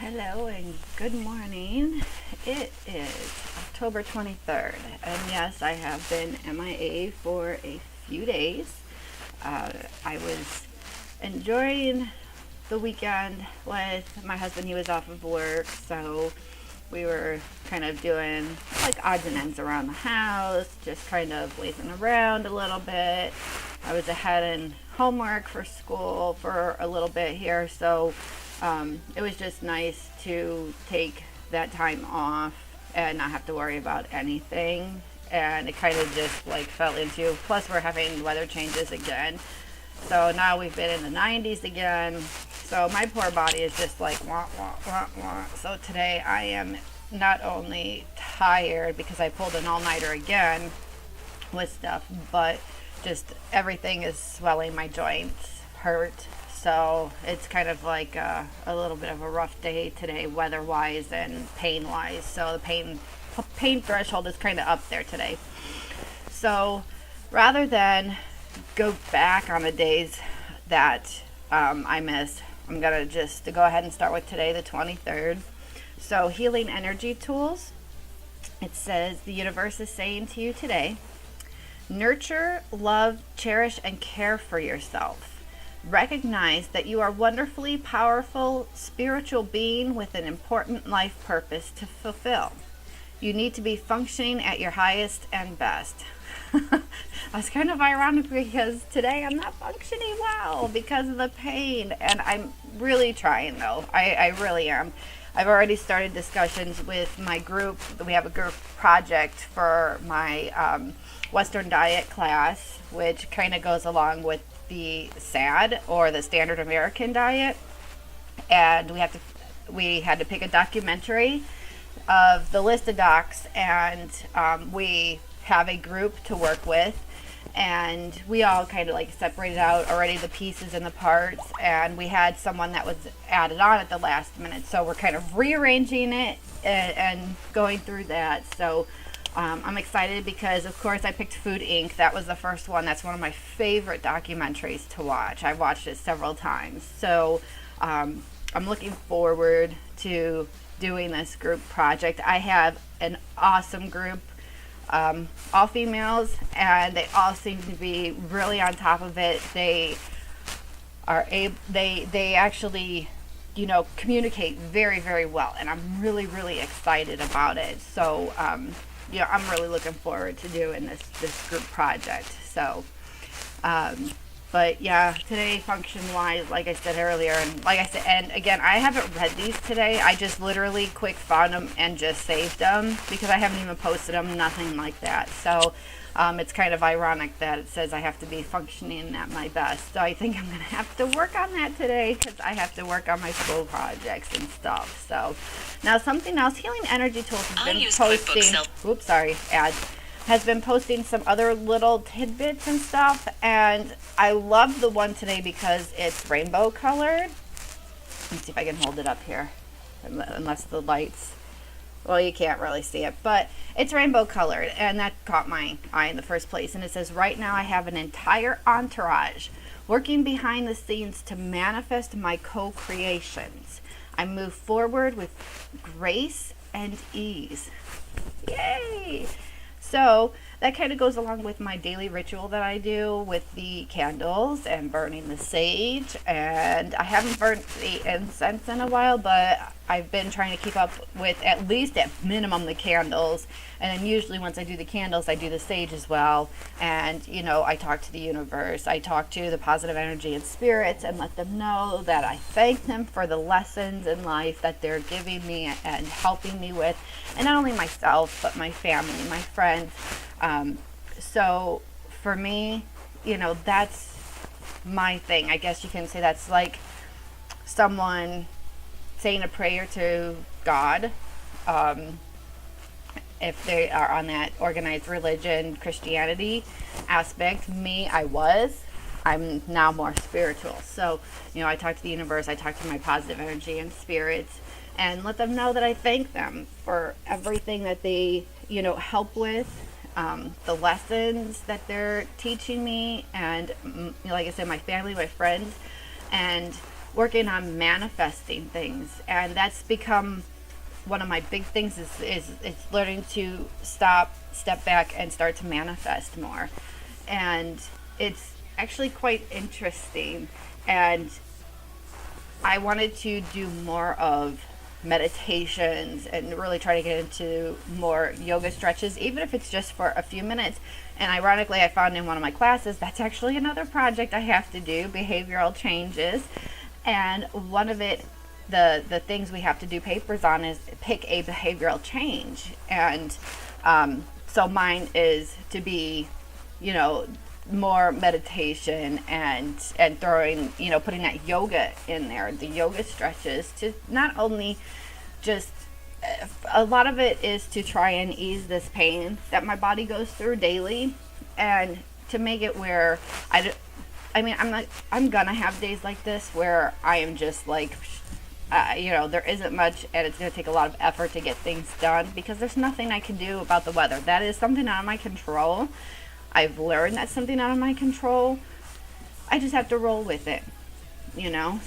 Hello and good morning. It is October 23rd, and yes, I have been MIA for a few days. I was enjoying the weekend with my husband. He was off of work, so we were kind of doing like odds and ends around the house, just kind of lazing around a little bit. I was ahead in homework for school for a little bit here, so it was just nice to take that time off and not have to worry about anything. And it kind of just like fell into, plus we're having weather changes again. So now we've been in the 90s again. So my poor body is just like wah, wah, wah, wah. So today I am not only tired because I pulled an all-nighter again with stuff, but just everything is swelling, my joints hurt. So it's kind of like a little bit of a rough day today, weather-wise and pain-wise. So the pain threshold is kind of up there today. So rather than go back on the days that I missed, I'm going to just go ahead and start with today, the 23rd. So healing energy tools. It says the universe is saying to you today, nurture, love, cherish, and care for yourself. Recognize that you are a wonderfully powerful spiritual being with an important life purpose to fulfill. You need to be functioning at your highest and best. That's kind of ironic because today I'm not functioning well because of the pain, and I'm really trying though. I really am. I've already started discussions with my group. We have a group project for my Western diet class, which kind of goes along with the SAD, or the Standard American Diet, and we had to pick a documentary of the list of docs, and we have a group to work with, and we all kind of like separated out already the pieces and the parts, and we had someone that was added on at the last minute, so we're kind of rearranging it and going through that. So I'm excited because, of course, I picked Food Inc. That was the first one. That's one of my favorite documentaries to watch. I've watched it several times. So I'm looking forward to doing this group project. I have an awesome group, all females, and they all seem to be really on top of it. They are they actually, communicate very, very well, and I'm really, really excited about it. So I'm really looking forward to doing this group project. So, but yeah, today function-wise, like I said earlier, and again, I haven't read these today. I just literally quick found them and just saved them because I haven't even posted them, nothing like that. So, it's kind of ironic that it says I have to be functioning at my best. So I think I'm going to have to work on that today because I have to work on my school projects and stuff. So now something else, Healing Energy Tools has been posting, has been posting some other little tidbits and stuff. And I love the one today because it's rainbow colored. Let's see if I can hold it up here, unless the lights... Well, you can't really see it, but it's rainbow colored, and that caught my eye in the first place. And it says, right now I have an entire entourage working behind the scenes to manifest my co-creations. I move forward with grace and ease. Yay! So that kind of goes along with my daily ritual that I do with the candles and burning the sage. And I haven't burnt the incense in a while, but I've been trying to keep up with at least at minimum the candles. And then usually once I do the candles, I do the sage as well. And, I talk to the universe. I talk to the positive energy and spirits and let them know that I thank them for the lessons in life that they're giving me and helping me with. And not only myself, but my family, my friends. So for me, that's my thing. I guess you can say that's like someone saying a prayer to God. If they are on that organized religion, Christianity aspect, I'm now more spiritual. So, I talk to the universe, I talk to my positive energy and spirits, and let them know that I thank them for everything that they, help with, the lessons that they're teaching me, and like I said, my family, my friends, and working on manifesting things, and that's become one of my big things is learning to step back and start to manifest more. And it's actually quite interesting, and I wanted to do more of meditations and really try to get into more yoga stretches, even if it's just for a few minutes. And ironically, I found in one of my classes that's actually another project I have to do, behavioral changes. And one of it, the things we have to do papers on is pick a behavioral change. And so mine is to be, more meditation and throwing, putting that yoga in there, the yoga stretches, to not only just, a lot of it is to try and ease this pain that my body goes through daily, and to make it where I'm gonna have days like this where I am just like, there isn't much, and it's going to take a lot of effort to get things done, because there's nothing I can do about the weather. That is something out of my control. I've learned that's something out of my control. I just have to roll with it,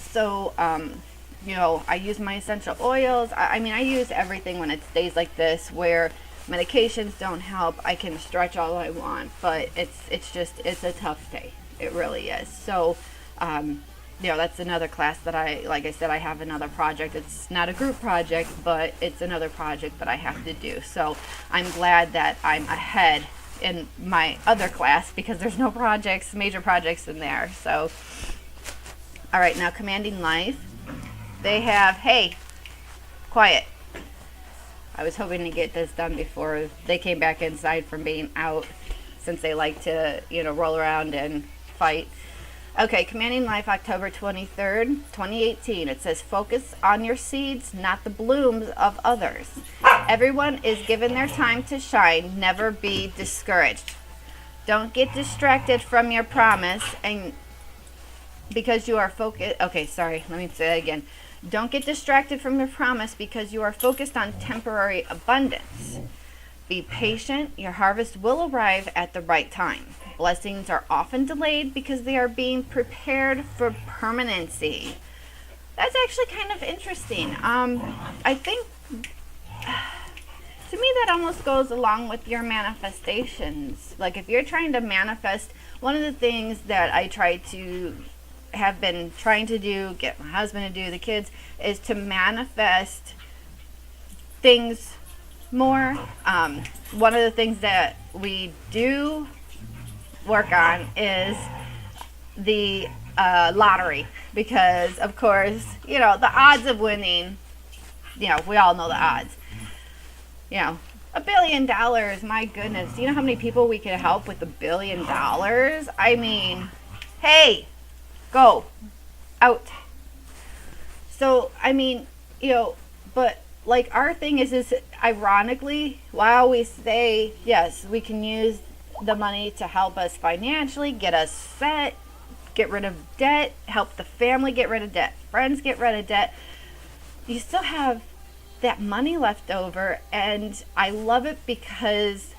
So, I use my essential oils. I use everything when it's days like this where medications don't help. I can stretch all I want, but it's a tough day. It really is. So, that's another class that like I said, I have another project. It's not a group project, but it's another project that I have to do. So I'm glad that I'm ahead in my other class, because there's no major projects in there. So, all right, now Commanding Life. They have, hey, quiet. I was hoping to get this done before they came back inside from being out, since they like to, roll around and fight. Okay, Commanding Life, October 23rd, 2018. It says, focus on your seeds, not the blooms of others. Everyone is given their time to shine. Never be discouraged. Don't get distracted from your promise, and because you are focused. Okay, sorry, let me say that again. Don't get distracted from your promise because you are focused on temporary abundance. Be patient. Your harvest will arrive at the right time. Blessings are often delayed because they are being prepared for permanency. That's actually kind of interesting. I think, to me, that almost goes along with your manifestations. Like, if you're trying to manifest, one of the things that I have been trying to do, get my husband to do, the kids, is to manifest things more. One of the things that we do work on is the lottery, because of course, the odds of winning, we all know the odds. $1 billion, my goodness. Do you know how many people we could help with $1 billion? I mean, hey, go out. So, but like, our thing is ironically, while we say, yes, we can use the money to help us financially, get us set, get rid of debt, help the family get rid of debt, friends get rid of debt, you still have that money left over. And I love it because,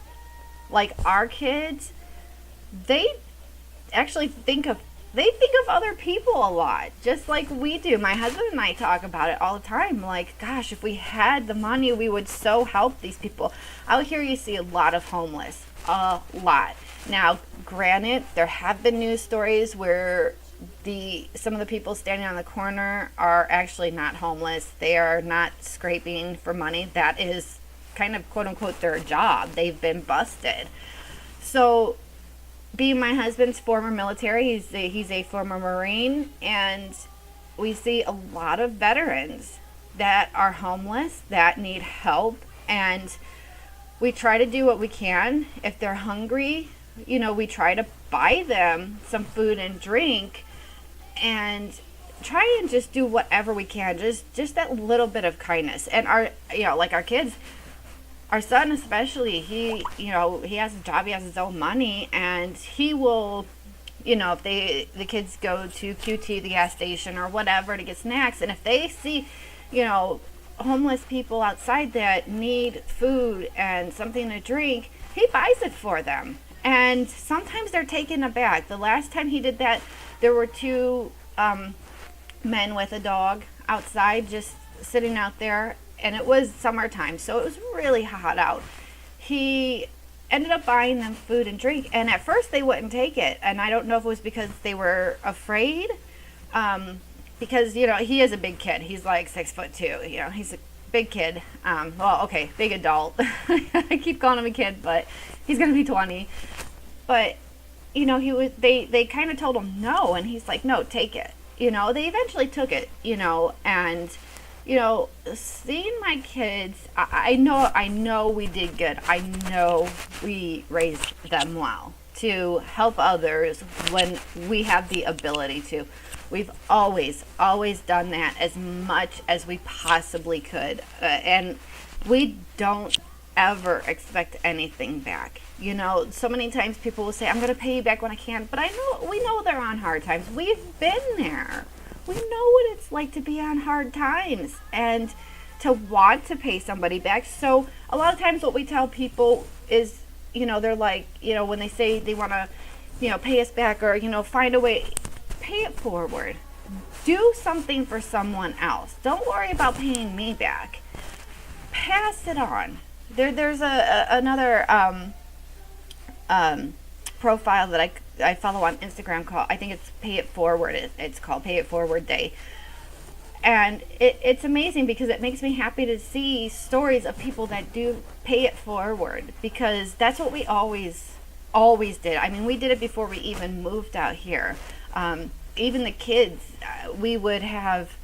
like, our kids, they actually think of other people a lot, just like we do. My husband and I talk about it all the time. Like, gosh, if we had the money, we would so help these people. Out here, you see a lot of homeless. A lot. Now, granted, there have been news stories where some of the people standing on the corner are actually not homeless. They are not scraping for money. That is kind of, quote unquote, their job. They've been busted. So, being my husband's former military, he's a former Marine, and we see a lot of veterans that are homeless, that need help, and we try to do what we can. If they're hungry, we try to buy them some food and drink, and try and just do whatever we can, just that little bit of kindness. And our kids, our son especially, he has a job, he has his own money, and he will, if the kids go to QT, the gas station or whatever, to get snacks, and if they see, homeless people outside that need food and something to drink, he buys it for them. And sometimes they're taken aback. The last time he did that, there were two men with a dog outside, just sitting out there, and it was summertime, so it was really hot out. He ended up buying them food and drink, and at first they wouldn't take it, and I don't know if it was because they were afraid, because he is a big kid. He's like 6'2". He's a big kid. Big adult. I keep calling him a kid, but he's gonna be 20. But they kind of told him no, and he's like, no, take it. They eventually took it. And seeing my kids, I know we did good. I know we raised them well to help others when we have the ability to. We've always done that as much as we possibly could. And we don't ever expect anything back. So many times people will say, I'm going to pay you back when I can. But we know they're on hard times. We've been there. We know what it's like to be on hard times and to want to pay somebody back. So a lot of times what we tell people is, they're like, when they say they want to, pay us back or, find a way, pay it forward. Do something for someone else. Don't worry about paying me back. Pass it on. There's another profile that I follow on Instagram called, I think it's Pay It Forward. It's called Pay It Forward Day. And it's amazing because it makes me happy to see stories of people that do pay it forward, because that's what we always did. I mean, we did it before we even moved out here. Even the kids, we would have,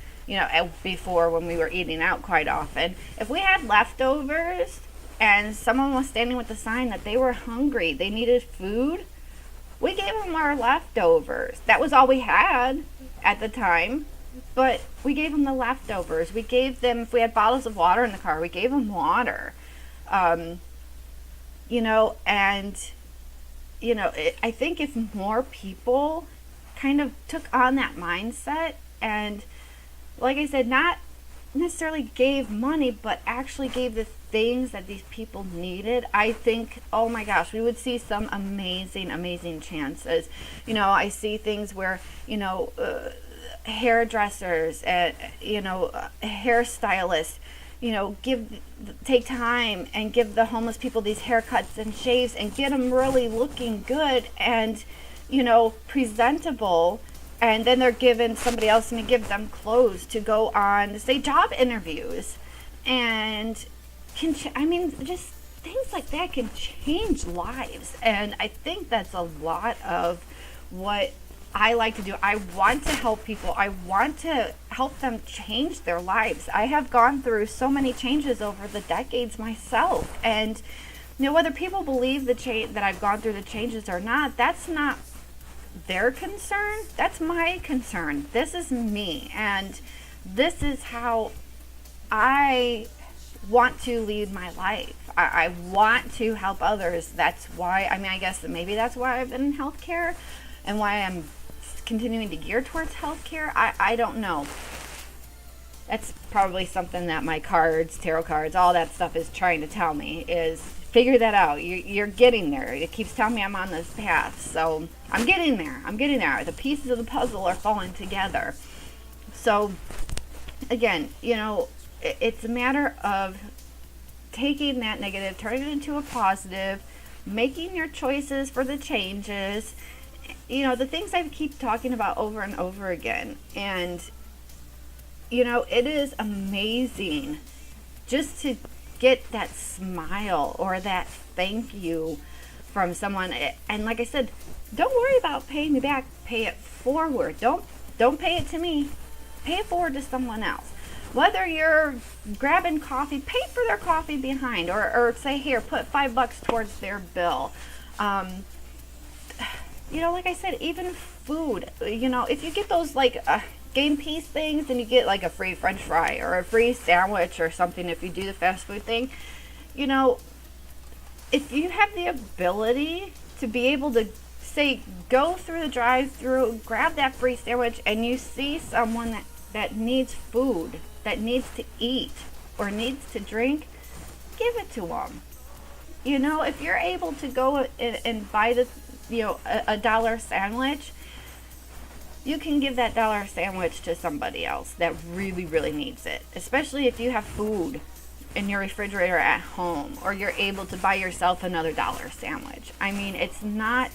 before when we were eating out quite often, if we had leftovers and someone was standing with a sign that they were hungry, they needed food, we gave them our leftovers. That was all we had at the time, but we gave them the leftovers. We gave them, if we had bottles of water in the car, we gave them water. I think if more people kind of took on that mindset and, like I said, not necessarily gave money, but actually gave the things that these people needed, I think, oh my gosh, we would see some amazing chances. I see things where, hairdressers and, hairstylists, take time and give the homeless people these haircuts and shaves and get them really looking good and, presentable. And then they're given somebody else to give them clothes to go on, say, job interviews. And just things like that can change lives. And I think that's a lot of what I like to do. I want to help people. I want to help them change their lives. I have gone through so many changes over the decades myself. And, whether people believe that I've gone through the changes or not, that's not their concern. That's my concern. This is me. And this is how I want to lead my life. I want to help others. That's why, I guess maybe that's why I've been in healthcare and why I'm continuing to gear towards healthcare. I don't know. That's probably something that my cards, tarot cards, all that stuff is trying to tell me, is figure that out. You're getting there. It keeps telling me I'm on this path. So I'm getting there. The pieces of the puzzle are falling together. So again, it's a matter of taking that negative, turning it into a positive, making your choices for the changes, the things I keep talking about over and over again. And, it is amazing just to get that smile or that thank you from someone. And like I said, don't worry about paying me back. Pay it forward. Don't pay it to me. Pay it forward to someone else. Whether you're grabbing coffee, pay for their coffee behind, or say, here, put $5 towards their bill. Like I said, even food, if you get those game piece things and you get like a free French fry or a free sandwich or something, if you do the fast food thing, if you have the ability to be able to say, go through the drive-through, grab that free sandwich, and you see someone that needs food, that needs to eat or needs to drink, give it to them. If you're able to go and buy the $1 sandwich, you can give that dollar sandwich to somebody else that really, really needs it. Especially if you have food in your refrigerator at home, or you're able to buy yourself another dollar sandwich. I mean, it's not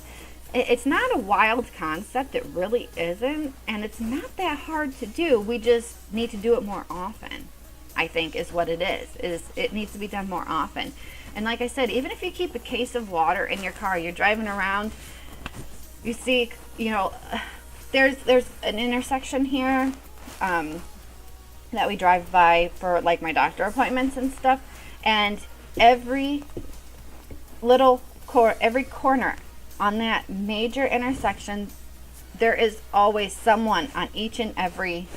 a wild concept. It really isn't. And it's not that hard to do. We just need to do it more often, I think, is what it is it needs to be done more often. And like I said, even if you keep a case of water in your car, you're driving around, you see, there's an intersection here that we drive by for like my doctor appointments and stuff, and every corner on that major intersection, there is always someone on each and every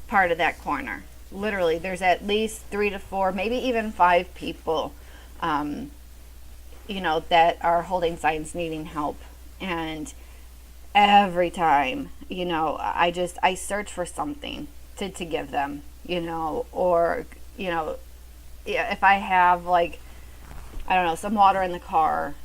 part of that corner. Literally, there's at least 3 to 4, maybe even 5 people, that are holding signs needing help. And every time, I search for something to give them, or, if I have, like, I don't know, some water in the car,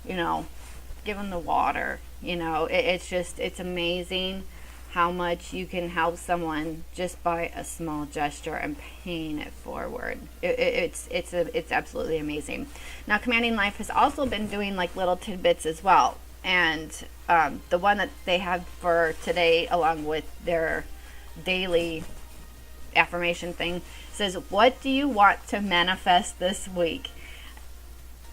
give them the water. It's amazing how much you can help someone just by a small gesture and paying it forward. It's absolutely amazing. Now, Commanding Life has also been doing like little tidbits as well. And the one that they have for today, along with their daily affirmation thing, says, what do you want to manifest this week?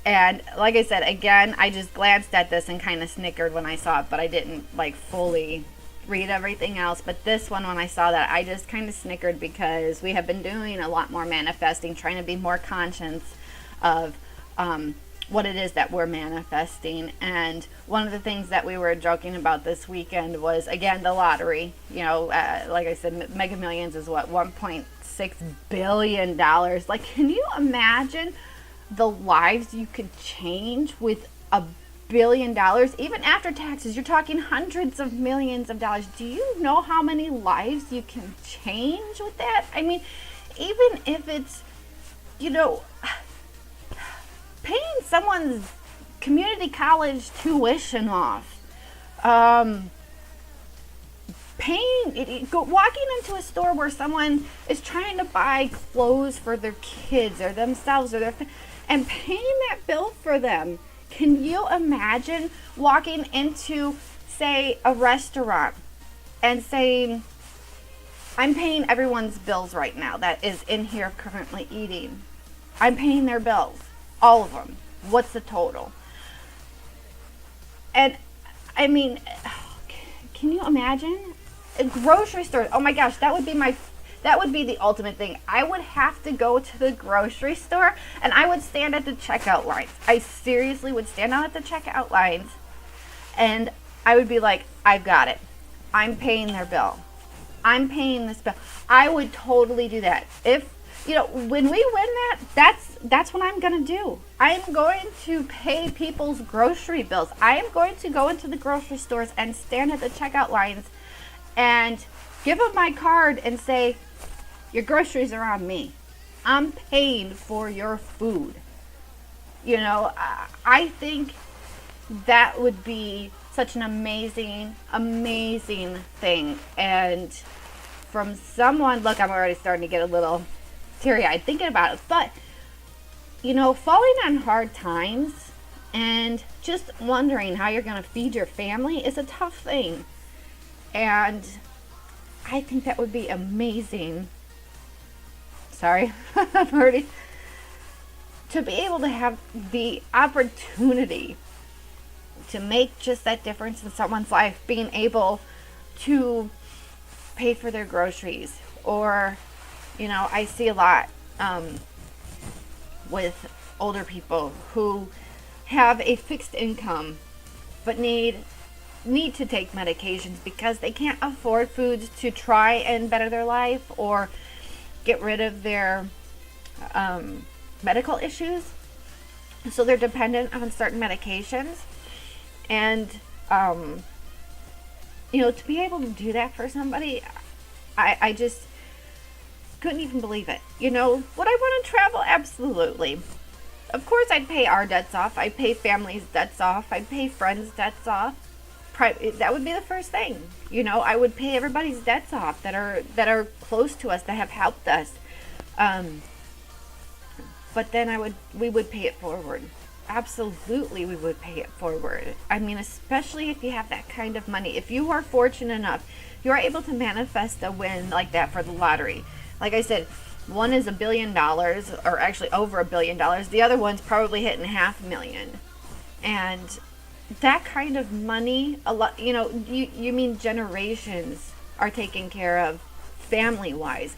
And like I said, again, I just glanced at this and kind of snickered when I saw it, but I didn't like fully read everything else. But this one, when I saw that, I just kind of snickered, because we have been doing a lot more manifesting, trying to be more conscious of what it is that we're manifesting. And one of the things that we were joking about this weekend was, again, the lottery. Like I said, Mega Millions is what, $1.6 billion. Like, can you imagine the lives you could change with $1 billion? Even after taxes, you're talking hundreds of millions of dollars. Do you know how many lives you can change with that? I mean, even if it's, paying someone's community college tuition off, walking into a store where someone is trying to buy clothes for their kids or themselves or and paying that bill for them. Can you imagine walking into, say, a restaurant and saying, I'm paying everyone's bills right now that is in here currently eating. I'm paying their bills, all of them. What's the total? And I mean, can you imagine? A grocery store. Oh my gosh, that would be the ultimate thing. I would have to go to the grocery store and I would stand at the checkout lines. I seriously would stand out at the checkout lines and I would be like, I've got it. I'm paying their bill. I'm paying this bill. I would totally do that. If, when we win that's what I'm going to do. I am going to pay people's grocery bills. I am going to go into the grocery stores and stand at the checkout lines and give them my card and say, your groceries are on me. I'm paying for your food. I think that would be such an amazing, amazing thing. And from someone, look, I'm already starting to get a little teary-eyed thinking about it. But, falling on hard times and just wondering how you're going to feed your family is a tough thing. And I think that would be amazing. Sorry, I'm already. To be able to have the opportunity to make just that difference in someone's life, being able to pay for their groceries, or, I see a lot with older people who have a fixed income but need to take medications because they can't afford foods to try and better their life or get rid of their medical issues. So they're dependent on certain medications. And, to be able to do that for somebody, I just couldn't even believe it. Would I want to travel? Absolutely. Of course I'd pay our debts off. I'd pay families' debts off. I'd pay friends' debts off. that would be the first thing. I would pay everybody's debts off that are close to us, that have helped us. But then we would pay it forward. Absolutely, we would pay it forward. I mean, especially if you have that kind of money. If you are fortunate enough, you're able to manifest a win like that for the lottery. Like I said, one is $1 billion, or actually over $1 billion. The other one's probably hitting $500,000. And that kind of money, a lot, you mean generations are taken care of family-wise.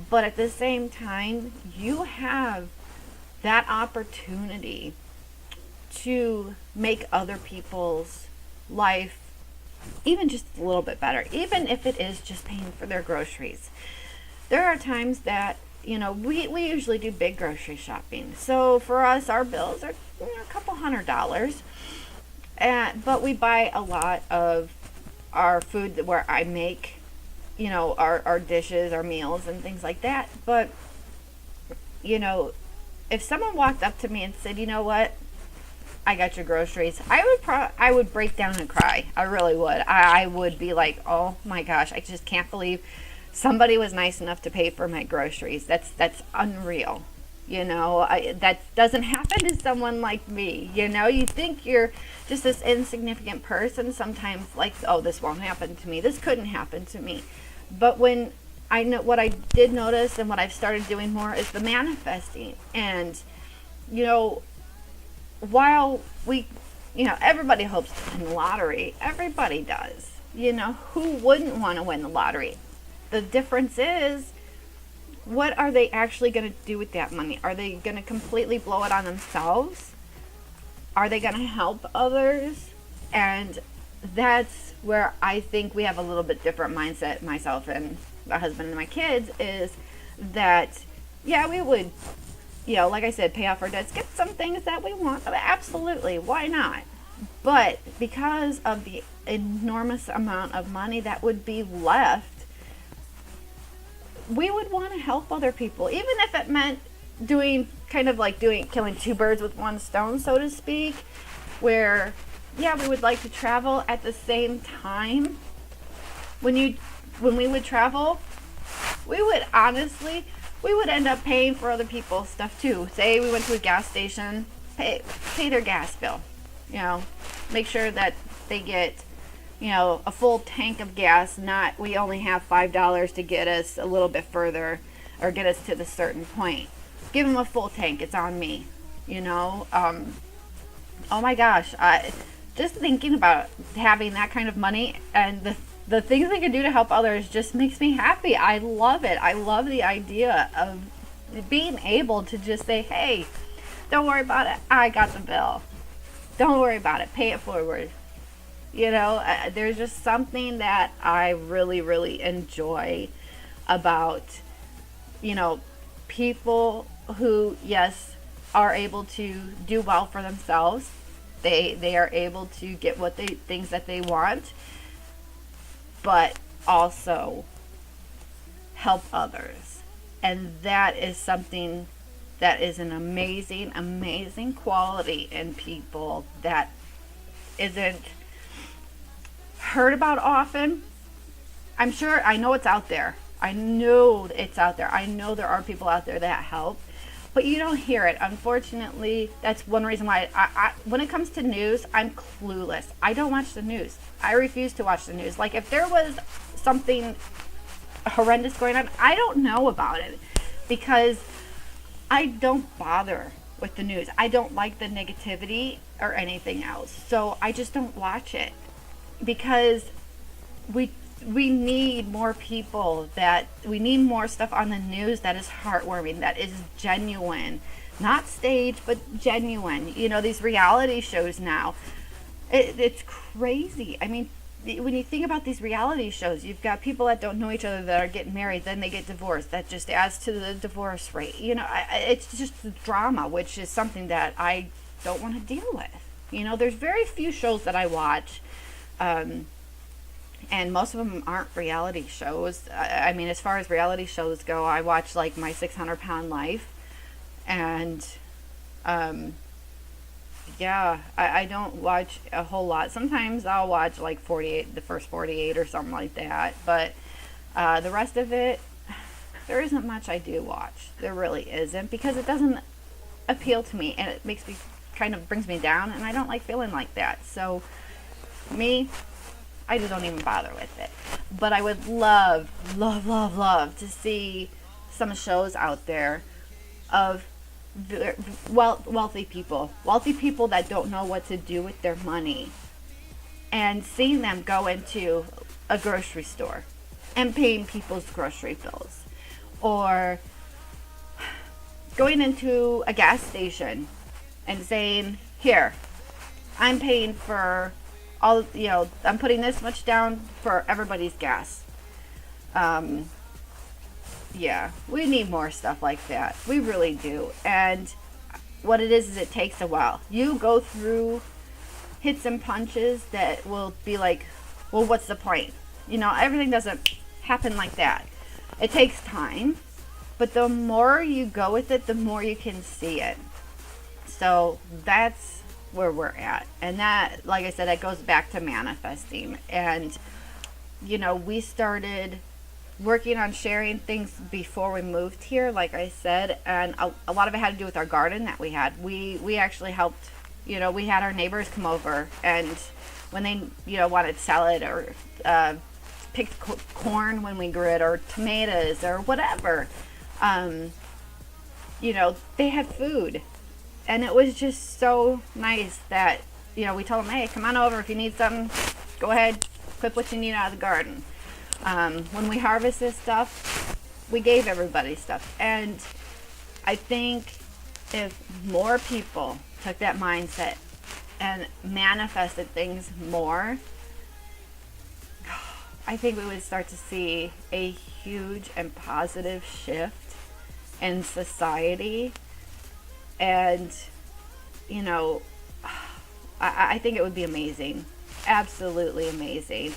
But at the same time, you have that opportunity to make other people's life even just a little bit better, even if it is just paying for their groceries. There are times that, we usually do big grocery shopping. So for us, our bills are a couple $100. But we buy a lot of our food where I make, our dishes, our meals, and things like that. But, if someone walked up to me and said, you know what, I got your groceries, I would break down and cry. I really would. I would be like, oh my gosh, I just can't believe somebody was nice enough to pay for my groceries. That's unreal. That doesn't happen to someone like me. You think you're just this insignificant person sometimes, like, oh, this won't happen to me. This couldn't happen to me. But when I know what I did notice, and what I've started doing more, is the manifesting. And, while everybody hopes to win the lottery, everybody does. Who wouldn't want to win the lottery? The difference is, what are they actually going to do with that money? Are they going to completely blow it on themselves? Are they going to help others? And that's where I think we have a little bit different mindset, myself and my husband and my kids, is that, yeah, we would, like I said, pay off our debts, get some things that we want. Absolutely, why not? But because of the enormous amount of money that would be left, we would want to help other people, even if it meant killing two birds with one stone, so to speak, where, yeah, we would like to travel. At the same time, when we would travel, we would end up paying for other people's stuff too. Say we went to a gas station, pay their gas bill, make sure that they get, a full tank of gas, not we only have $5 to get us a little bit further or get us to the certain point. Give them a full tank. It's on me, oh my gosh. Just thinking about having that kind of money and the things we can do to help others just makes me happy. I love it. I love the idea of being able to just say, hey, don't worry about it. I got the bill. Don't worry about it. Pay it forward. There's just something that I really, really enjoy about, people who, yes, are able to do well for themselves. They are able to get things that they want, but also help others. And that is something that is an amazing, amazing quality in people that isn't heard about often. I know it's out there. I know there are people out there that help, but you don't hear it. Unfortunately, that's one reason why I when it comes to news, I'm clueless. I don't watch the news. I refuse to watch the news. Like, if there was something horrendous going on, I don't know about it, because I don't bother with the news. I don't like the negativity or anything else. So I just don't watch it, because we need more people, we need more stuff on the news that is heartwarming, that is genuine, not staged, but genuine. These reality shows now, it's crazy. I mean, when you think about these reality shows, you've got people that don't know each other that are getting married, then they get divorced. That just adds to the divorce rate. It's just the drama, which is something that I don't want to deal with. There's very few shows that I watch, and most of them aren't reality shows. I mean, as far as reality shows go, I watch like My 600 Pound Life, and Yeah, I don't watch a whole lot. Sometimes I'll watch like 48, the first 48 or something like that. But the rest of it, there isn't much I do watch. There really isn't, because it doesn't appeal to me, and it makes me, kind of brings me down, and I don't like feeling like that. So me, I just don't even bother with it. But I would love, love, love, love to see some shows out there of wealthy people that don't know what to do with their money, and seeing them go into a grocery store and paying people's grocery bills, or going into a gas station and saying, here, I'm paying for all, I'm putting this much down for everybody's gas. Yeah, we need more stuff like that. We really do. And what it is it takes a while. You go through hits and punches that will be like, well, what's the point? Everything doesn't happen like that. It takes time, but the more you go with it, the more you can see it. So that's where we're at. And that, like I said, that goes back to manifesting. And, we started working on sharing things before we moved here, like I said, and a lot of it had to do with our garden that we had. We actually helped, we had our neighbors come over, and when they, wanted salad or picked corn when we grew it, or tomatoes or whatever, they had food. And it was just so nice that, we told them, hey, come on over if you need something, go ahead, pick what you need out of the garden. When we harvested stuff, we gave everybody stuff. And I think if more people took that mindset and manifested things more, I think we would start to see a huge and positive shift in society. And, I think it would be amazing. Absolutely amazing.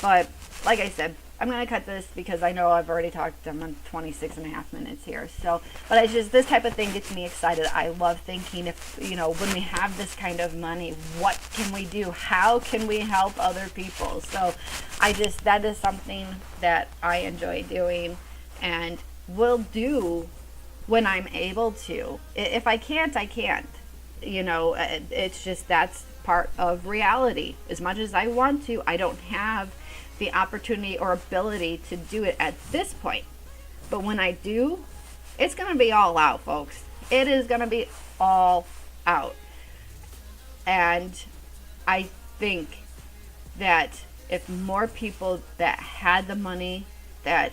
But like I said, I'm going to cut this because I know I've already talked. I'm on 26 and a half minutes here. So, but I just, this type of thing gets me excited. I love thinking if, when we have this kind of money, what can we do? How can we help other people? So that is something that I enjoy doing and will do when I'm able to. If I can't, I can't. It's just, that's part of reality. As much as I want to, I don't have the opportunity or ability to do it at this point. But when I do, it's going to be all out, folks. It is going to be all out. And I think that if more people that had the money that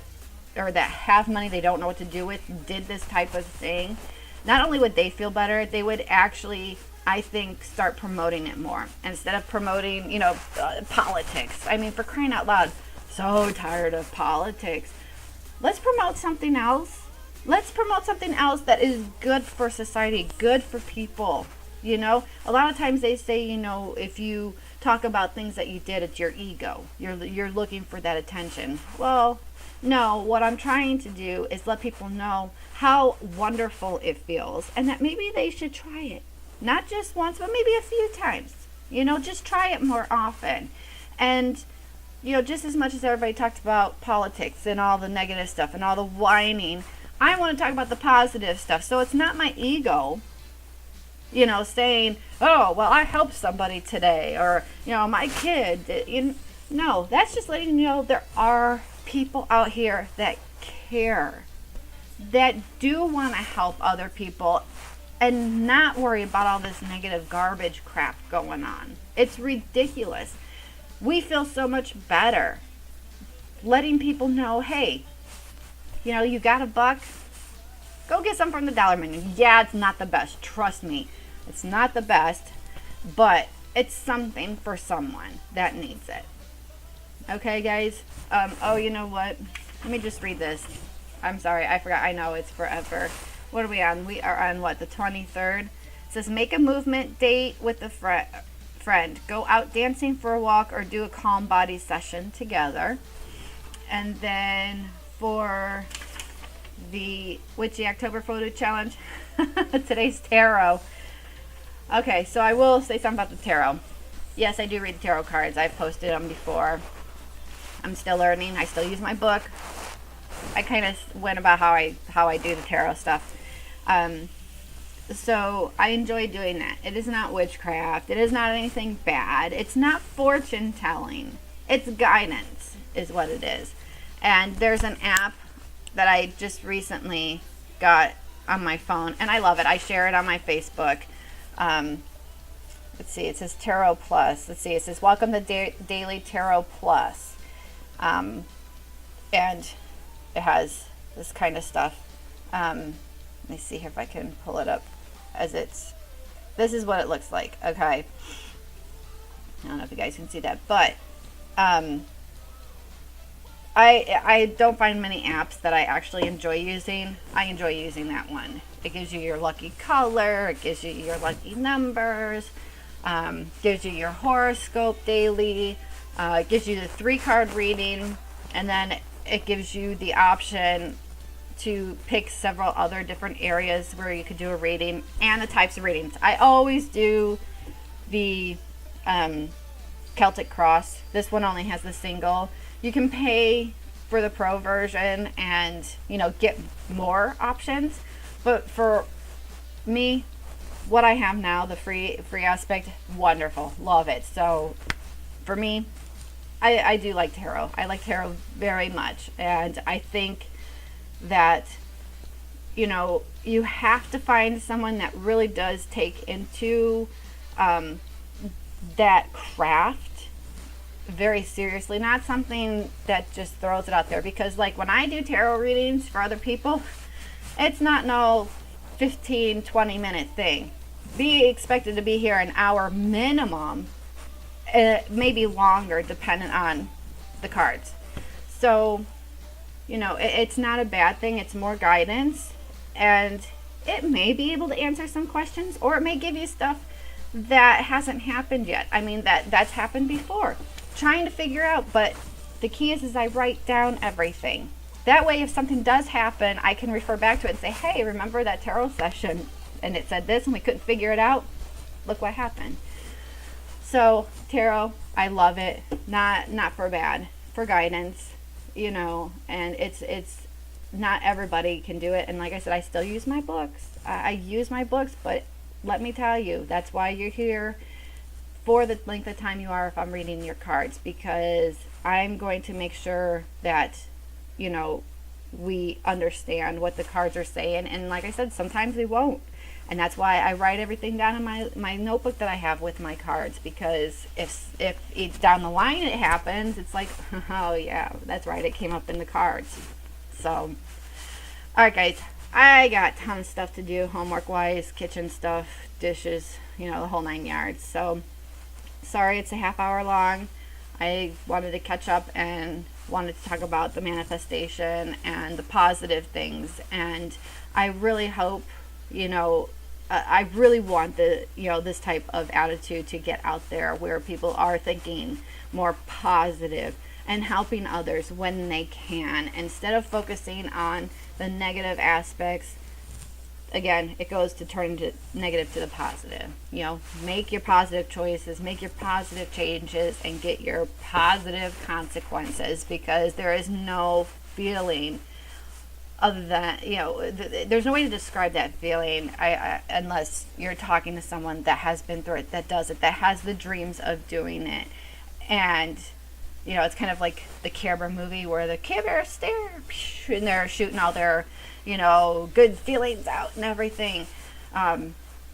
have money they don't know what to do with did this type of thing, not only would they feel better, they would actually, I think, start promoting it more instead of promoting, politics. I mean, for crying out loud, so tired of politics. Let's promote something else. Let's promote something else that is good for society, good for people. A lot of times they say, if you talk about things that you did, it's your ego. You're looking for that attention. Well, no, what I'm trying to do is let people know how wonderful it feels, and that maybe they should try it. Not just once, but maybe a few times. Just try it more often. And, just as much as everybody talked about politics and all the negative stuff and all the whining, I want to talk about the positive stuff. So it's not my ego, saying, oh, well, I helped somebody today, or, my kid. No, that's just letting you know there are people out here that care, that do want to help other people and not worry about all this negative garbage crap going on. It's ridiculous. We feel so much better letting people know, hey, you got $1, go get some from the Dollar Menu. Yeah, it's not the best. Trust me, it's not the best, but it's something for someone that needs it. Okay, guys? Oh, you know what? Let me just read this. I'm sorry, I forgot. I know it's forever. What are we on? We are on, the 23rd? It says, make a movement date with a friend. Go out dancing for a walk or do a calm body session together. And then for the Witchy October Photo Challenge, today's tarot. Okay, so I will say something about the tarot. Yes, I do read tarot cards. I've posted them before. I'm still learning. I still use my book. I kind of went about how I do the tarot stuff. So I enjoy doing that. It is not witchcraft. It is not anything bad. It's not fortune telling. It's guidance is what it is. And there's an app that I just recently got on my phone, and I love it. I share it on my Facebook. Let's see, it says Tarot Plus. Let's see, it says Welcome to Daily Tarot Plus. And it has this kind of stuff. Let me see here if I can pull it up this is what it looks like. Okay. I don't know if you guys can see that, but I don't find many apps that I actually enjoy using. I enjoy using that one. It gives you your lucky color. It gives you your lucky numbers. Gives you your horoscope daily. It gives you the 3-card reading. And then it gives you the option to pick several other different areas where you could do a reading and the types of readings. I always do the Celtic Cross. This one only has the single. You can pay for the pro version and, get more options. But for me, what I have now, the free aspect, wonderful. Love it. So for me, I do like tarot. I like tarot very much. And I think that, you have to find someone that really does take into that craft very seriously, not something that just throws it out there. Because like when I do tarot readings for other people, it's not no 15-20 minute thing. Be expected to be here an hour minimum, maybe longer depending on the cards. So it's not a bad thing. It's more guidance, and it may be able to answer some questions, or it may give you stuff that hasn't happened yet. I mean, that's happened before. Trying to figure out, but the key is I write down everything. That way, if something does happen, I can refer back to it and say, hey, remember that tarot session? And it said this, and we couldn't figure it out. Look what happened. So, tarot, I love it. Not for bad, for guidance, and it's not everybody can do it. And like I said, I still use my books. I use my books, but let me tell you, that's why you're here for the length of time you are if I'm reading your cards, because I'm going to make sure that, we understand what the cards are saying. And like I said, sometimes we won't. And that's why I write everything down in my notebook that I have with my cards, because if it's down the line it happens, it's like, oh yeah, that's right, it came up in the cards. So, alright guys, I got a ton of stuff to do, homework wise, kitchen stuff, dishes, the whole 9 yards. So, sorry it's a half hour long. I wanted to catch up and wanted to talk about the manifestation and the positive things. And I really hope, I really want this type of attitude to get out there, where people are thinking more positive and helping others when they can, instead of focusing on the negative aspects. Again, it goes to turn to negative to the positive. Make your positive choices, make your positive changes, and get your positive consequences, because there is no feeling other than, there's no way to describe that feeling unless you're talking to someone that has been through it, that does it, that has the dreams of doing it. And, it's kind of like the Care Bear movie, where the Care Bear stare, and they're shooting all their, good feelings out and everything.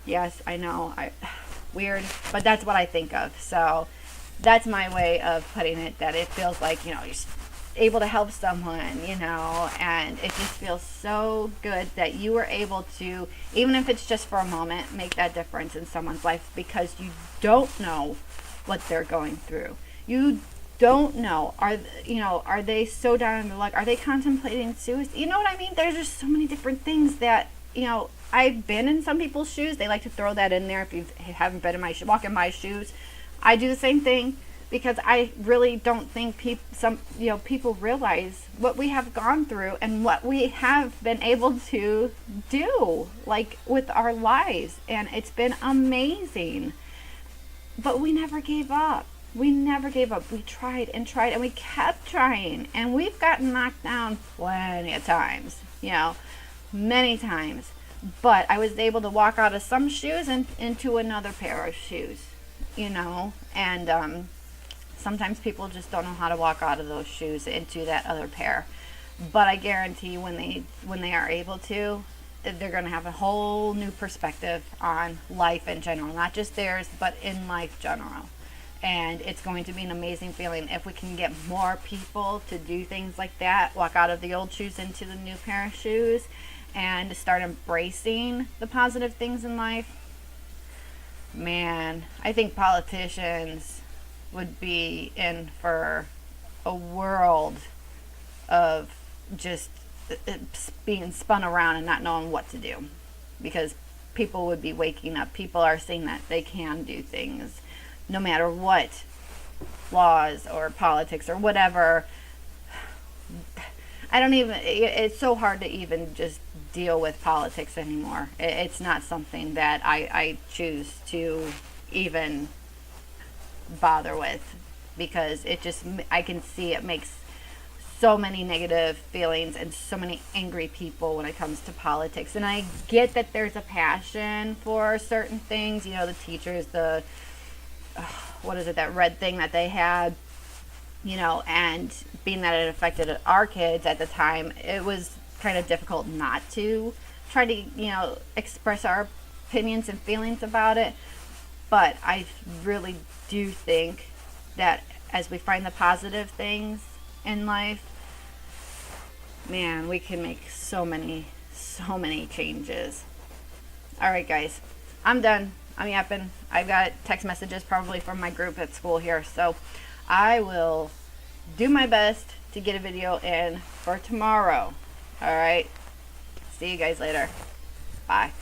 Yes, I know, weird, but that's what I think of. So that's my way of putting it, that it feels like, you're able to help someone, and it just feels so good that you were able to, even if it's just for a moment, make that difference in someone's life, because you don't know what they're going through. You don't know, are they so down in the luck? Are they contemplating suicide? You know what I mean? There's just so many different things that, I've been in some people's shoes. They like to throw that in there. If you haven't been in walk in my shoes, I do the same thing. because I really don't think people realize what we have gone through and what we have been able to do, like, with our lives, and it's been amazing. But we never gave up. We never gave up. We tried and tried, and we kept trying, and we've gotten knocked down plenty of times, many times. But I was able to walk out of some shoes and into another pair of shoes, and sometimes people just don't know how to walk out of those shoes into that other pair. But I guarantee when they are able to, they're going to have a whole new perspective on life in general, not just theirs, but in life general. And it's going to be an amazing feeling if we can get more people to do things like that, walk out of the old shoes into the new pair of shoes, and start embracing the positive things in life. Man, I think politicians would be in for a world of just being spun around and not knowing what to do, because people would be waking up. People are seeing that they can do things no matter what laws or politics or whatever. It's so hard to even just deal with politics anymore. It's not something that I choose to even bother with, because I can see it makes so many negative feelings and so many angry people when it comes to politics. And I get that there's a passion for certain things, the teachers, that red thing that they had, and being that it affected our kids at the time, it was kind of difficult not to try to, express our opinions and feelings about it. But I really do think that as we find the positive things in life, man, we can make so many changes. All right, guys, I'm done. I'm yapping. I've got text messages probably from my group at school here, so I will do my best to get a video in for tomorrow. All right, see you guys later. Bye.